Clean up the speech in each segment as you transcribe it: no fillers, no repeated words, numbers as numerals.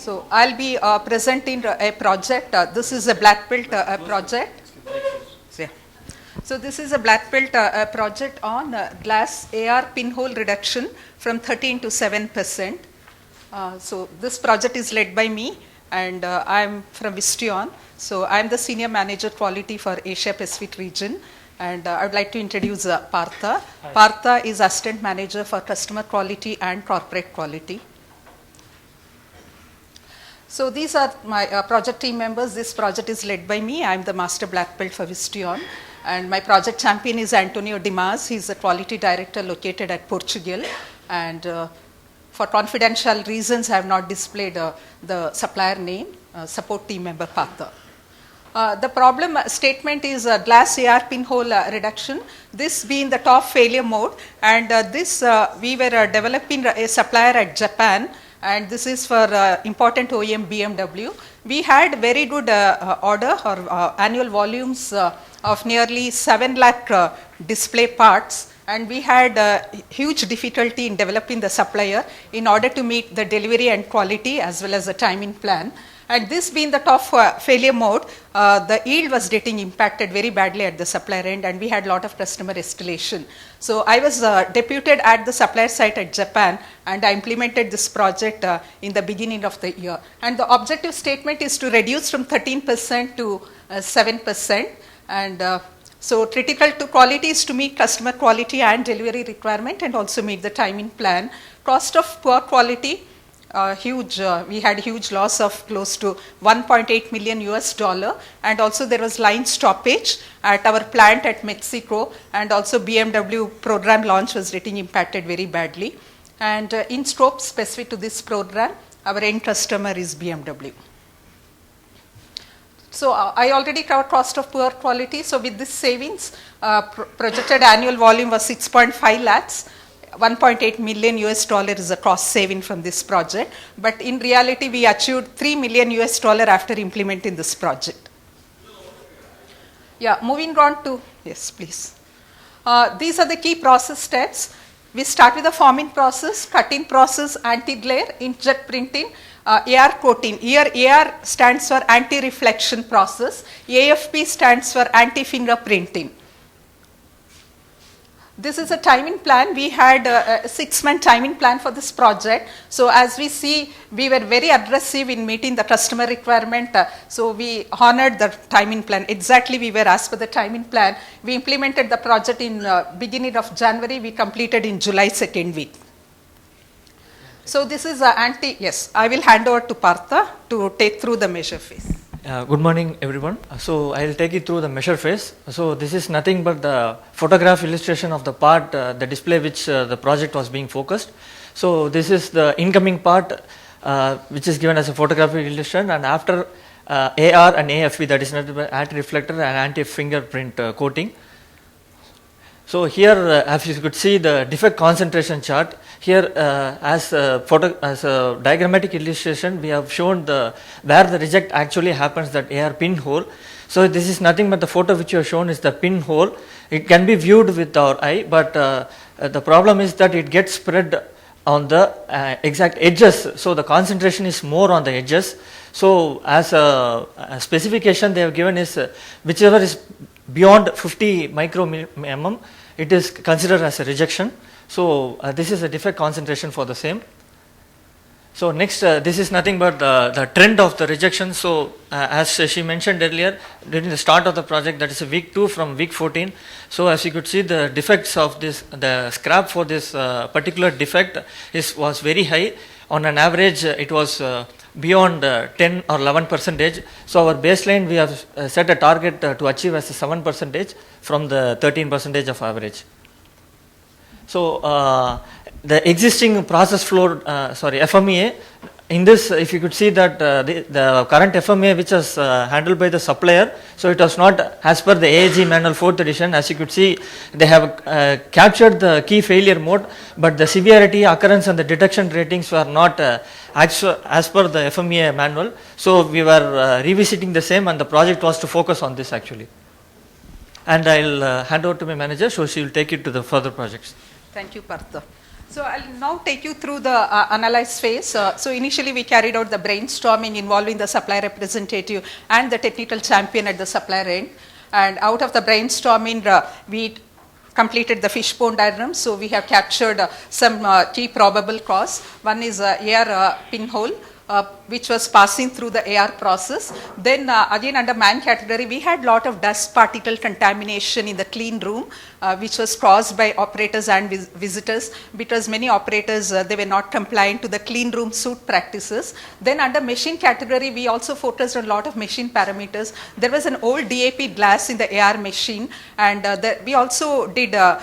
So I'll be presenting a project. This is a black belt project. Yeah. So this is a black belt project on glass AR pinhole reduction from 13 to 7%. So this project is led by me, and I'm from Visteon. So I'm the Senior Manager Quality for Asia Pacific region. And I would like to introduce Partha. Hi. Partha is Assistant Manager for Customer Quality and Corporate Quality. So these are my project team members. This project is led by me. I'm the Master Black Belt for Visteon. And my project champion is Antonio Dimas. He's the Quality Director located at Portugal. And for confidential reasons, I have not displayed the supplier name, support team member Partha. The problem statement is glass AR pinhole reduction. This being the top failure mode, and we were developing a supplier at Japan, and this is for important OEM BMW. We had very good order or annual volumes of nearly 7 lakh display parts, and we had huge difficulty in developing the supplier in order to meet the delivery and quality as well as the timing plan. And this being the top failure mode, the yield was getting impacted very badly at the supplier end, and we had a lot of customer escalation. So I was deputed at the supplier site at Japan, and I implemented this project in the beginning of the year. And the objective statement is to reduce from 13% to 7%. And so critical to quality is to meet customer quality and delivery requirement, and also meet the timing plan. Cost of poor quality, huge, we had huge loss of close to $1.8 million, and also there was line stoppage at our plant at Mexico, and also BMW program launch was getting impacted very badly. And in scope specific to this program, our end customer is BMW. So I already covered cost of poor quality. So with this savings, projected annual volume was 6.5 lakhs. $1.8 million is a cost saving from this project, but in reality we achieved $3 million after implementing this project. Yeah, moving on to, yes please. These are the key process steps. We start with the forming process, cutting process, anti-glare, inkjet printing, AR coating. Here AR stands for anti-reflection process, AFP stands for anti-fingerprinting. This is a timing plan. We had a 6-month timing plan for this project. So as we see, we were very aggressive in meeting the customer requirement. So we honored the timing plan. Exactly, we were as per the timing plan. We implemented the project in beginning of January. We completed in July 2nd week. So this is yes, I will hand over to Partha to take through the measure phase. Good morning everyone. So I will take you through the measure phase. So this is nothing but the photograph illustration of the part, the display which the project was being focused. So this is the incoming part which is given as a photographic illustration, and after AR and AFP, that is anti-reflector and anti-fingerprint coating. So here as you could see the defect concentration chart, here as a diagrammatic illustration we have shown where the reject actually happens, that AR pinhole. So this is nothing but the photo which you have shown is the pinhole. It can be viewed with our eye, but the problem is that it gets spread on the exact edges. So the concentration is more on the edges. So as a specification they have given is whichever is beyond 50 micro-mm, it is considered as a rejection. So this is a defect concentration for the same. So next, this is nothing but the trend of the rejection. So as she mentioned earlier, during the start of the project, that is week 2 from week 14. So as you could see, the defects of this, the scrap for this particular defect was very high. On an average, it was beyond 10 or 11%. So our baseline, we have set a target to achieve as a 7% from the 13% of average. So the existing process flow, FMEA, in this if you could see that the current FMEA which was handled by the supplier, so it was not as per the AAG manual 4th edition. As you could see, they have captured the key failure mode, but the severity, occurrence and the detection ratings were not as per the FMEA manual. So we were revisiting the same, and the project was to focus on this actually. And I'll hand over to my manager, so she will take it to the further projects. Thank you, Partha. So I'll now take you through the analyze phase. So initially we carried out the brainstorming involving the supplier representative and the technical champion at the supplier end. And out of the brainstorming, we completed the fishbone diagram. So we have captured some key probable cause. One is AR pinhole. Which was passing through the AR process. Then again under man category, we had lot of dust particle contamination in the clean room, which was caused by operators and visitors, because many operators, they were not compliant to the clean room suit practices. Then under machine category, we also focused on a lot of machine parameters. There was an old DAP glass in the AR machine, and we also did a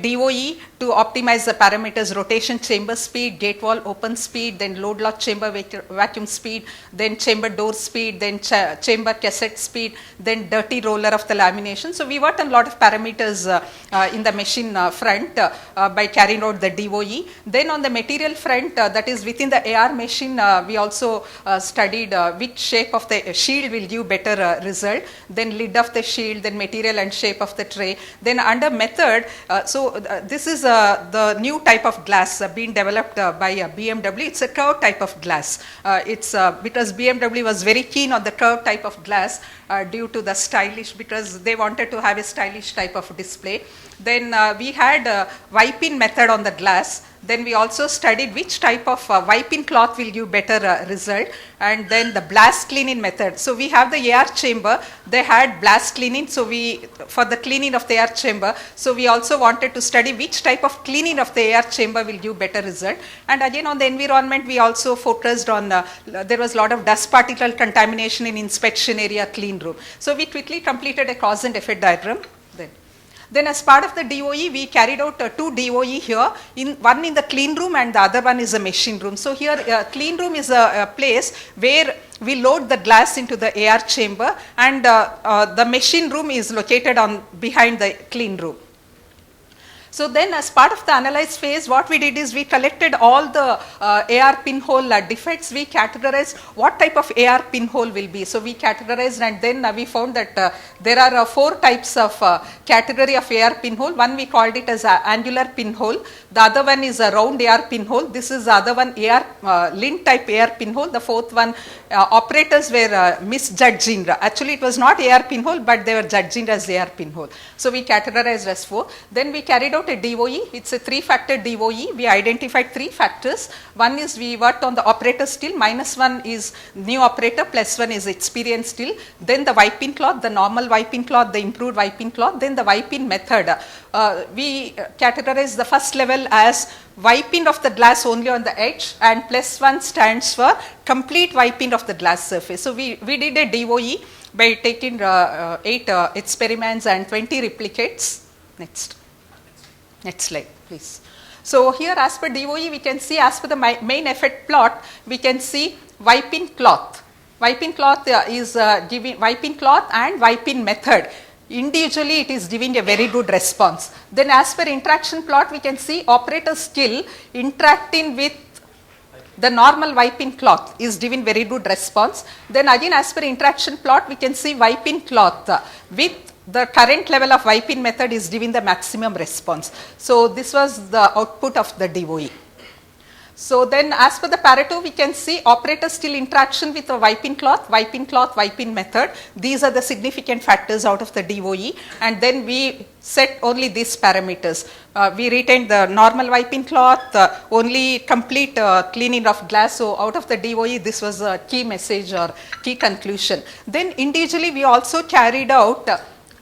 DOE to optimize the parameters: rotation chamber speed, gate wall open speed, then load lock chamber vacuum speed, then chamber door speed, then chamber cassette speed, then dirty roller of the lamination. So we worked on a lot of parameters in the machine front by carrying out the DOE. Then on the material front, that is within the AR machine, we also studied which shape of the shield will give better result, then lid of the shield, then material and shape of the tray. Then under method, this is the new type of glass being developed by BMW. It's a curved type of glass. It's because BMW was very keen on the curved type of glass due to the stylish, because they wanted to have a stylish type of display. Then we had wiping method on the glass. Then we also studied which type of wiping cloth will give better result, and then the blast cleaning method. So we have the AR chamber, they had blast cleaning, so for the cleaning of the AR chamber, so we also wanted to study which type of cleaning of the AR chamber will give better result. And again on the environment, we also focused on, there was a lot of dust particle contamination in inspection area clean room. So we quickly completed a cause and effect diagram. Then as part of the DOE, we carried out two DOE here, one in the clean room and the other one is a machine room. So here clean room is a place where we load the glass into the AR chamber, and the machine room is located behind the clean room. So then as part of the analyze phase, what we did is we collected all the AR pinhole defects. We categorized what type of AR pinhole will be. So we categorized, and then we found that there are 4 types of category of AR pinhole. One we called it as angular pinhole. The other one is a round AR pinhole. This is the other one AR lint type AR pinhole. The fourth one, operators were misjudging. Actually it was not AR pinhole, but they were judging as AR pinhole. So we categorized as 4. Then we carried out a DOE. It's a 3-factor DOE. We identified 3 factors. One is we worked on the operator still, -1 is new operator, +1 is experienced still. Then the wiping cloth, the normal wiping cloth, the improved wiping cloth, then the wiping method. We categorized the first level as wiping of the glass only on the edge, and +1 stands for complete wiping of the glass surface. So we did a DOE by taking 8 experiments and 20 replicates. Next slide, please. So here as per DOE, we can see as per the main effect plot, we can see wiping cloth. Wiping cloth is giving wiping cloth and wiping method. Individually it is giving a very good response. Then as per interaction plot, we can see operator skill interacting with the normal wiping cloth is giving very good response. Then again as per interaction plot, we can see wiping cloth with the current level of wiping method is giving the maximum response. So this was the output of the DOE. So then as per the Pareto, we can see operator still interaction with the wiping cloth, wiping method. These are the significant factors out of the DOE, and then we set only these parameters. We retained the normal wiping cloth, only complete cleaning of glass. So out of the DOE, this was a key message or key conclusion. Then individually we also carried out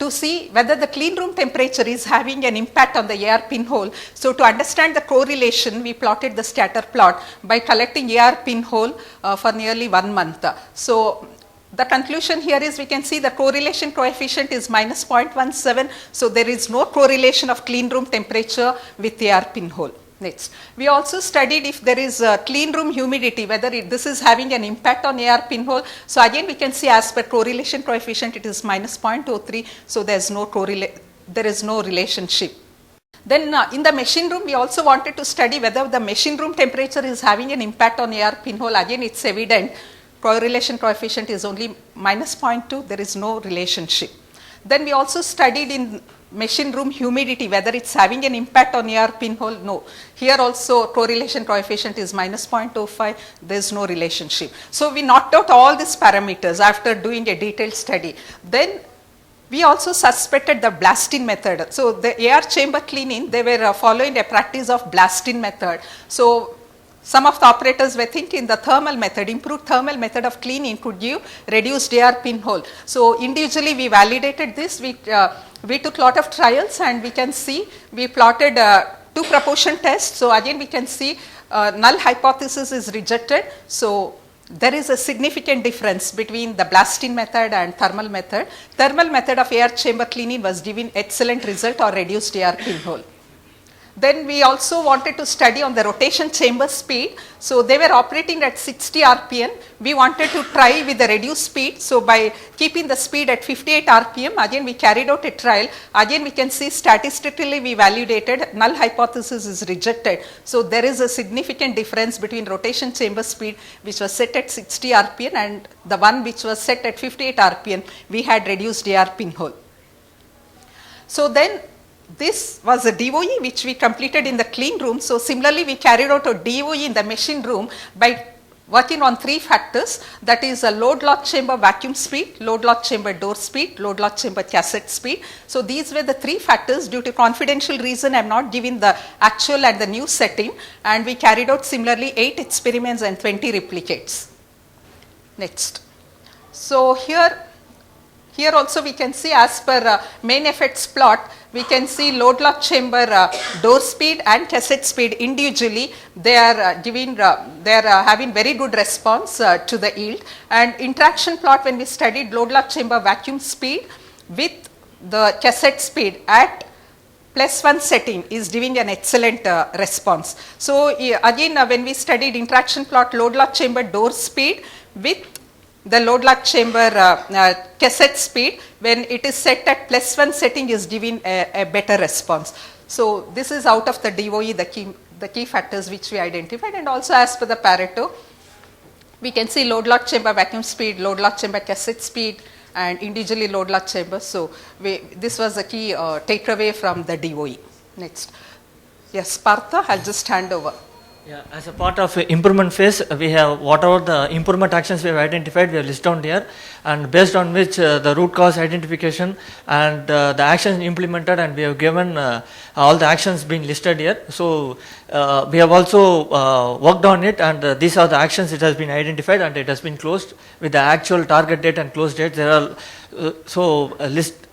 to see whether the clean room temperature is having an impact on the AR pinhole. So to understand the correlation, we plotted the scatter plot by collecting AR pinhole for nearly 1 month. So the conclusion here is we can see the correlation coefficient is -0.17. So there is no correlation of clean room temperature with AR pinhole. Next, we also studied if there is clean room humidity, whether this is having an impact on AR pinhole. So again, we can see as per correlation coefficient, it is -0.03. So there is no relationship. Then in the machine room, we also wanted to study whether the machine room temperature is having an impact on AR pinhole. Again, it's evident correlation coefficient is only -0.2. There is no relationship. Then we also studied in machine room humidity, whether it's having an impact on AR pinhole. No, here also correlation coefficient is minus 0.05, there's no relationship. So we knocked out all these parameters after doing a detailed study. Then we also suspected the blasting method. So the AR chamber cleaning, they were following a practice of blasting method. So some of the operators were thinking the thermal method, improved thermal method of cleaning could give reduced AR pinhole. So individually we validated this. We took lot of trials, and we can see we plotted two proportion tests. So again we can see null hypothesis is rejected. So there is a significant difference between the blasting method and thermal method. Thermal method of AR chamber cleaning was giving excellent result or reduced AR pinhole. Then we also wanted to study on the rotation chamber speed. So they were operating at 60 RPM. We wanted to try with the reduced speed. So by keeping the speed at 58 RPM, again we carried out a trial. Again we can see statistically we validated, null hypothesis is rejected. So there is a significant difference between rotation chamber speed, which was set at 60 RPM, and the one which was set at 58 RPM, we had reduced AR pinhole. So then this was a DOE which we completed in the clean room. So similarly we carried out a DOE in the machine room by working on three factors, that is a load lock chamber vacuum speed, load lock chamber door speed, load lock chamber cassette speed. So these were the three factors. Due to confidential reason, I am not giving the actual and the new setting, and we carried out similarly 8 experiments and 20 replicates. Next. So here also we can see, as per main effects plot, we can see load lock chamber door speed and cassette speed individually, they are having very good response to the yield. And interaction plot, when we studied load lock chamber vacuum speed with the cassette speed at +1 setting, is giving an excellent response. So again when we studied interaction plot load lock chamber door speed with the load lock chamber cassette speed, when it is set at +1 setting, is giving a better response. So this is out of the DOE, the key factors which we identified. And also as per the Pareto, we can see load lock chamber vacuum speed, load lock chamber cassette speed, and individually load lock chamber. So this was the key takeaway from the DOE. Next. Yes, Partha, I'll just hand over. Yeah, as a part of improvement phase, we have whatever the improvement actions we have identified, we have listed down here, and based on which the root cause identification and the actions implemented, and we have given all the actions being listed here. So we have also worked on it, and these are the actions it has been identified, and it has been closed with the actual target date and close date. There are list.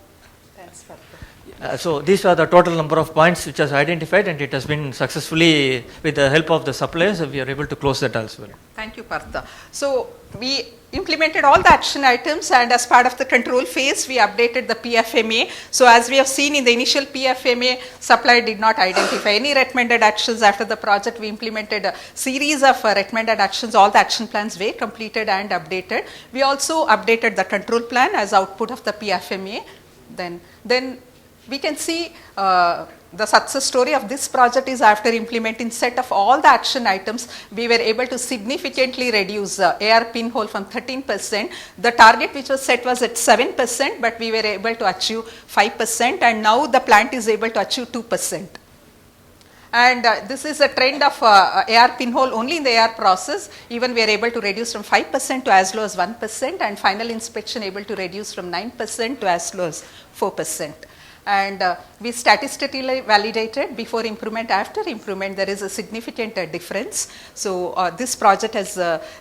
So these are the total number of points which has identified, and it has been successfully, with the help of the suppliers, we are able to close that as well. Thank you, Partha. So we implemented all the action items, and as part of the control phase, we updated the PFMA. So as we have seen in the initial PFMA, supplier did not identify any recommended actions. After the project, we implemented a series of recommended actions. All the action plans were completed and updated. We also updated the control plan as output of the PFMA. Then we can see the success story of this project is, after implementing set of all the action items, we were able to significantly reduce AR pinhole from 13%. The target which was set was at 7%, but we were able to achieve 5%, and now the plant is able to achieve 2%. And this is a trend of AR pinhole only in the AR process. Even we are able to reduce from 5% to as low as 1%, and final inspection able to reduce from 9% to as low as 4%. And we statistically validated before improvement, after improvement, there is a significant difference. So this project has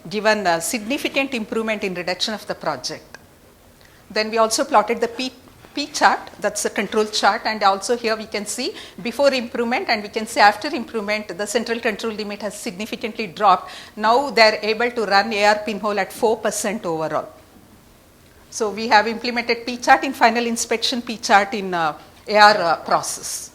given a significant improvement in reduction of the project. Then we also plotted the P chart, that's the control chart, and also here we can see before improvement, and we can see after improvement, the central control limit has significantly dropped. Now they are able to run AR pinhole at 4% overall. So we have implemented P chart in final inspection, P chart in AR process.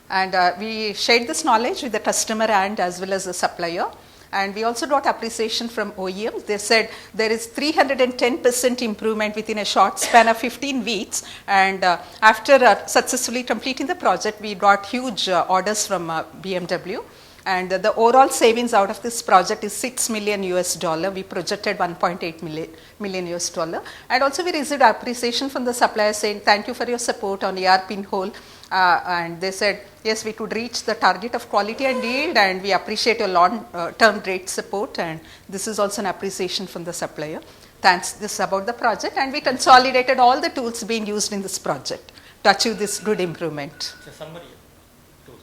And we shared this knowledge with the customer and as well as the supplier. And we also got appreciation from OEMs. They said there is 310% improvement within a short span of 15 weeks. And after successfully completing the project, we got huge orders from BMW. And the overall savings out of this project is $6 million US dollar. We projected 1.8 million US dollar. And also we received appreciation from the supplier saying, thank you for your support on AR pinhole. And they said, yes, we could reach the target of quality and yield, and we appreciate your long-term rate support. And this is also an appreciation from the supplier. Thanks, this is about the project. And we consolidated all the tools being used in this project to achieve this good improvement. It's a summary of tools.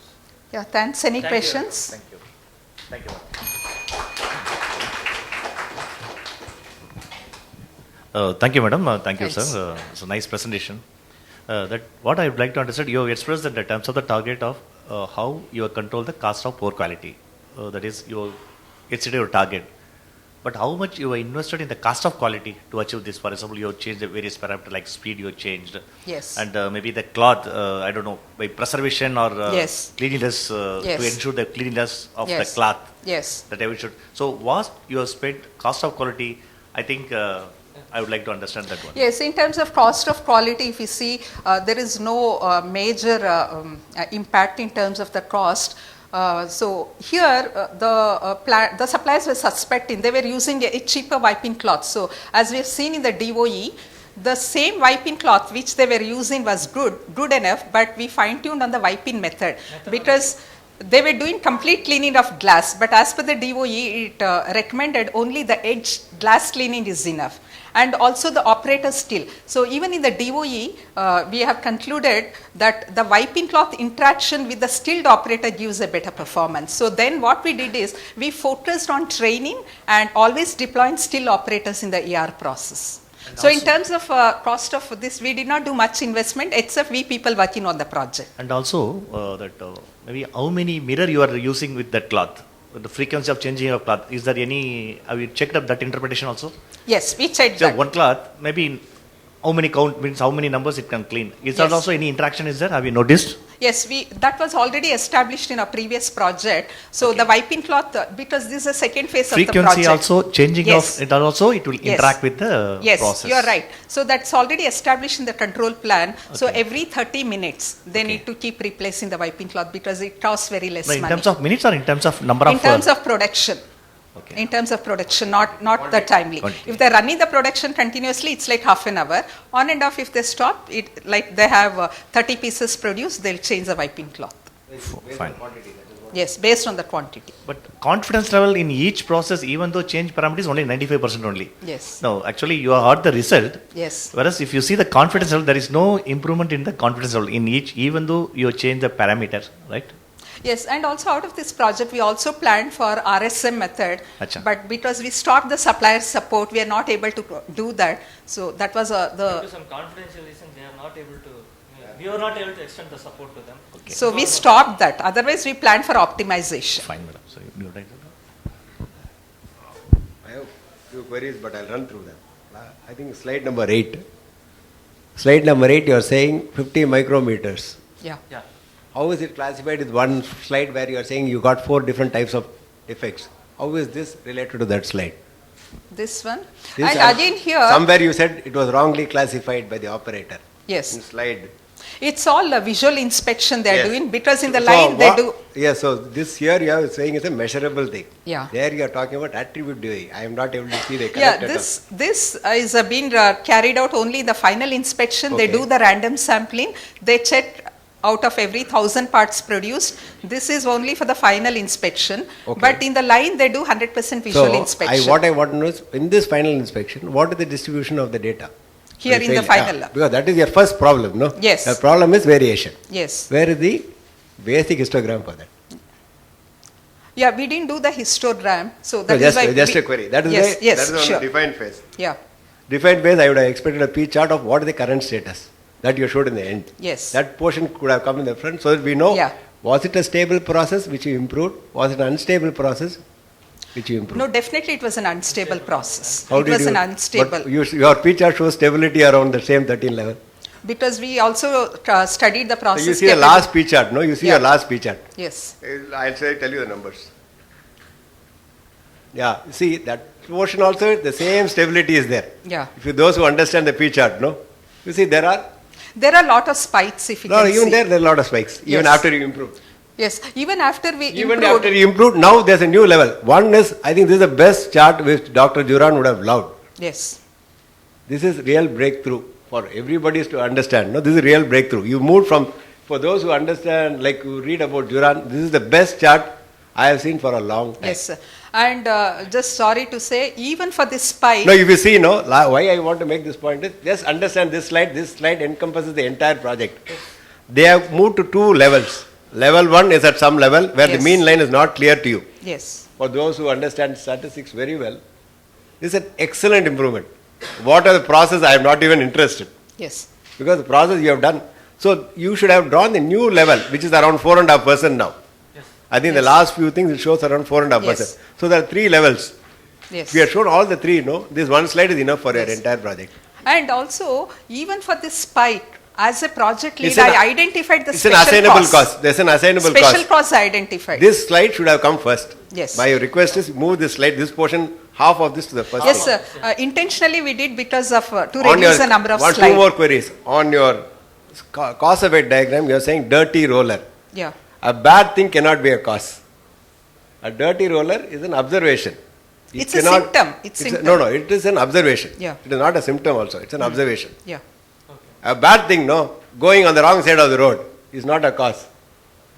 Yeah, thanks. Any Thank you. questions? Thank you. Thank you. Thank you, madam. Thank you, Thanks. sir. It's a nice presentation. That what I would like to understand, you have expressed that in terms of the target of how you have controlled the cost of poor quality. That is, you exceeded your target. But how much you have invested in the cost of quality to achieve this? For example, you have changed the various parameters like speed you have changed. Yes. And maybe the cloth, I don't know, by preservation or Yes. cleanliness Yes. to ensure the cleanliness of Yes. the cloth. Yes. That I should. So, what you have spent cost of quality, I think I would like to understand that one. Yes, in terms of cost of quality, if you see, there is no major impact in terms of the cost. So here, the suppliers were suspecting, they were using a cheaper wiping cloth. So as we have seen in the DOE, the same wiping cloth which they were using was good enough, but we fine-tuned on the wiping method because they were doing complete cleaning of glass, but as per the DOE, it recommended only the edge glass cleaning is enough. And also the operator still. So even in the DOE, we have concluded that the wiping cloth interaction with the stilled operator gives a better performance. So then what we did is we focused on training and always deploying still operators in the AR process. And So in also- terms of cost of this, we did not do much investment except we people working on the project. And also that maybe how many mirror you are using with that cloth? The frequency of changing of cloth. Is there any? Have you checked up that interpretation also? Yes, we checked So that. one cloth, maybe how many count means how many numbers it can clean. Is there Yes. also any interaction? Is there? Have you noticed? Yes, that was already established in a previous project. So the wiping cloth, because this is the second phase of the Frequency project. also changing Yes. of it also it will Yes. interact with the Yes, process. you are right. So that's already established in the control plan. So Okay. every 30 minutes, they need to keep replacing the wiping cloth because it costs very less No, in money. terms of minutes or in terms of number In of? terms of production. Okay. In terms of production, not the timely. Quantity. If they're running the production continuously, it's like half an hour. On and off, if they stop, it like they have 30 pieces produced, they'll change the wiping cloth. Fine. Yes, based on the quantity. But confidence level in each process, even though change parameter is only 95% only. Yes. No, actually you have heard the result. Yes. Whereas if you see the confidence level, there is no improvement in the confidence level in each, even though you change the parameter, right? Yes, and also out of this project, we also planned for RSM method, Acha. but because we stopped the supplier support, we are not able to do that. So that was Due to the. some confidential reasons, they are not able to. We were not able to extend the support to them. Okay. So we stopped that. Otherwise, we planned for optimization. Fine, madam. So you write I have few queries, but I'll run through them. I think slide number 8. Slide number 8, you are saying 50 micrometers. Yeah. Yeah. How is it classified with one slide where you are saying you got 4 different types of defects? How is this related to that slide? This one. This And are- again here, Somewhere you said it was wrongly classified by the operator. In yes, slide. it's all a visual inspection they are Yes. doing because in the So line they do. Yes, so this here you are saying is a measurable thing. Yeah. There you are talking about attribute doing. I am not able to see the Yeah, connected. this is being carried out only in the final inspection. They Okay. do the random sampling. They check out of every 1,000 parts produced. This is only for the final inspection. Okay. But in the line, they do 100% visual inspection. What I want to know is, in this final inspection, what is the distribution of the data? Here I in the failed- final. Because that is your first problem, no? Yes. The problem is variation. Yes. Where is the basic histogram for that? Yeah, we didn't do the histogram. So No, that is just why just we- a query. That is yes, why, yes, that is on sure. the defined phase. Yeah. Defined phase, I would have expected a P chart of what is the current status that you showed in the end. Yes. That portion could have come in the front so that we know, Yeah. was it a stable process which you improved? Was it an unstable process which you improved? No, definitely it was an unstable process. How It did was you, an unstable. But your P chart shows stability around the same 13 level. Because we also studied the So process. you see the carefully. last P chart, no? You see Yeah. your last P chart. Yes. I'll tell you the numbers. Yeah, see that portion also, the same stability is there. Yeah. If you those who understand the P chart, no? You see there are, There are a lot of spikes if you no, can even see. there are a lot of spikes, even Yes. after you improve. Yes, even after we Even improved, after you improved, now there's a new level. One is, I think this is the best chart which Dr. Juran would have loved. yes, This is real breakthrough for everybody to understand. No, this is real breakthrough. You moved from, for those who understand, like you read about Juran, this is the best chart I have seen for a long time. yes. And just sorry to say, even for this spike, No, if you see, no, why I want to make this point is, just understand this slide encompasses the entire project. They have moved to two levels. Level 1 is at some level where the Yes. mean line is not clear to you. yes, For those who understand statistics very well, this is an excellent improvement. What are the process I am not even interested, yes, because the process you have done. So you should have drawn the new level, which is around 4.5% now. Yes. I think the Yes. last few things it shows around 4.5%. Yes. So there are three levels. yes. If we have shown all the three, no, this one slide is enough for your Yes. entire project. And also, even for this spike, as a project lead, It's an- I identified the It's an special assignable cost. cost. There's an assignable Special cost. cost I identified. This slide should have come first. Yes. My request is move this slide, this portion, half of this to the first. Yes, slide. intentionally we did because of, to On reduce the number of one, two slides. more queries. On your cause of weight diagram, you are saying dirty roller. Yeah, A bad thing cannot be a cause. A dirty roller is an observation. It It's a symptom. It's symptom. No, it is an observation. Yeah. It is not a symptom also. It's an observation. yeah, A bad thing, no, going on the wrong side of the road is not a cause.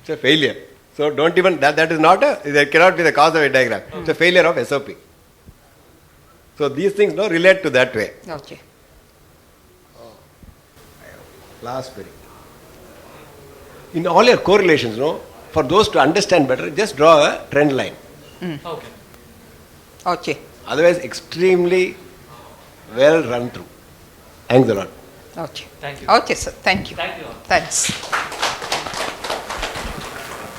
It's a failure. So don't even, that is not that cannot be the cause of a diagram. It's a failure of SOP. So these things, no, relate to that way. okay. Last query. In all your correlations, no, for those to understand better, just draw a trend line. Okay. Okay, Otherwise, extremely well run through. Thanks a lot. okay. Thank you. Okay, sir, thank you. Thank you all. Thanks.